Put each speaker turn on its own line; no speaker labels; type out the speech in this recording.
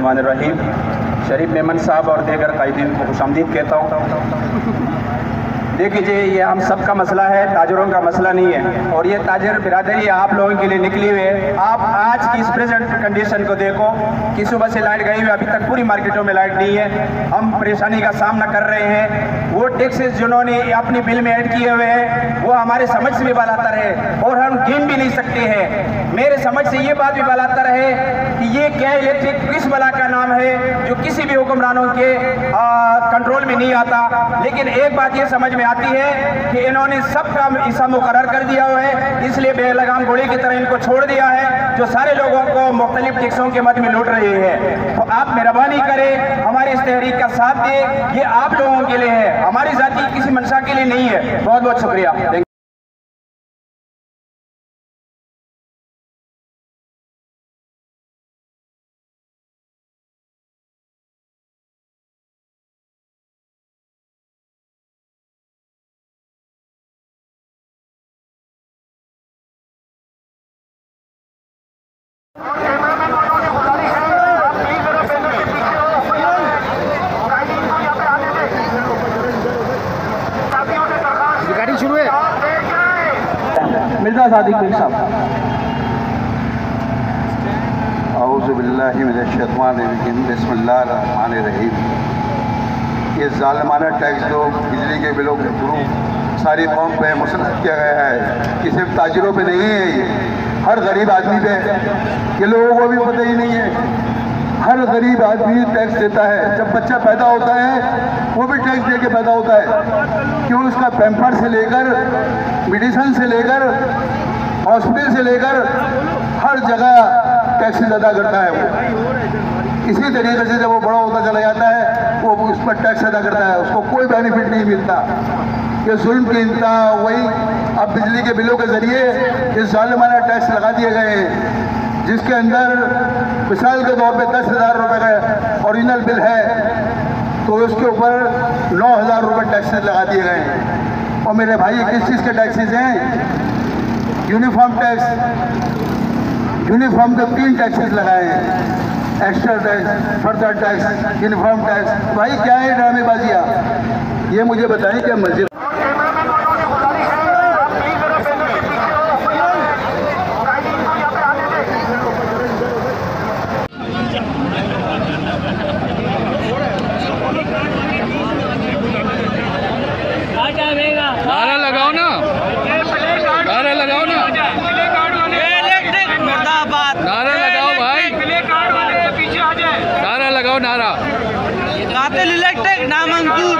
बिस्मिल्लाहिर्रहमानिर्रहीम। शरीफ मेमन साहब और दीगर कायदीन को खुशामदीद कहता हूँ। देखिए, ये हम सब का मसला है, ताजरों का मसला नहीं है। और ये ताजर बिरादरी आप लोगों के लिए निकली हुई है। आप आज की इस प्रेजेंट कंडीशन को देखो कि सुबह से लाइट गई हुई, अभी तक पूरी मार्केटों में लाइट नहीं है। हम परेशानी का सामना कर रहे हैं। वो टैक्सेस जिन्होंने अपने बिल में ऐड किए हुए हैं वो हमारे समझ से भी बालातर है और हम गिन भी नहीं सकते हैं। मेरे समझ से ये बात भी बालातर है कि ये क्या इलेक्ट्रिक किस बला का नाम है जो किसी भी हुक्मरानों के कंट्रोल में नहीं आता। लेकिन एक बात ये समझ में आती है कि इन्होंने सबका हिस्सा मुकर्रर कर दिया हुआ है, इसलिए बेलगाम गोली की तरह इनको छोड़ दिया है जो सारे लोगों को मुख्तलिफ टैक्सों के मद में लूट रही है। तो आप मेहरबानी करें, हमारी इस तहरीक का साथ दें। ये आप लोगों के लिए है, हमारी जाति किसी मंशा के लिए नहीं है। बहुत बहुत शुक्रिया।
शुरू है
मिर्जा सादिक साहब।
औज़ु बिल्लाहि मिनश्शैतानिर्रजीम, बिस्मिल्लाहिर्रहमानिर्रहीम। ये ज़ालिमाना टैक्स जो बिजली के बिलों के थ्रू सारी कौम पे मुसल्लत किया गया है, कि सिर्फ ताजिरों पे नहीं है, ये हर गरीब आदमी पे, ये लोगों को भी पता ही नहीं है। हर गरीब आदमी टैक्स देता है। जब बच्चा पैदा होता है वो भी टैक्स दे के पैदा होता है। क्यों? उसका पैम्पर से लेकर मेडिसिन से लेकर हॉस्पिटल से लेकर हर जगह टैक्स अदा करता है वो। इसी तरीके से जब वो बड़ा होता चला जाता है वो उस पर टैक्स अदा करता है, उसको कोई बेनिफिट नहीं मिलता। ये जुल्म की इंतहा वही अब बिजली के बिलों के जरिए ये ज़ालिमाना टैक्स लगा दिए गए हैं, जिसके अंदर मिसाल के तौर पे 10,000 रुपये का ओरिजिनल बिल है तो उसके ऊपर 9,000 रुपये टैक्सेस लगा दिए गए हैं। और मेरे भाई किस चीज़ के टैक्सेस हैं? यूनिफॉर्म टैक्स, यूनिफॉर्म के 3 टैक्सेस लगाए हैं, extra tax, further tax, uniform tax. भाई क्या है ड्रामेबाजियाँ? ये मुझे बताएं क्या मस्जिद
नारा लगाओ ना, नारा लगाओ ना, नारा लगाओ भाई, नारा लगाओ, नारा
कातिल इलेक्ट्रिक नामंजूर।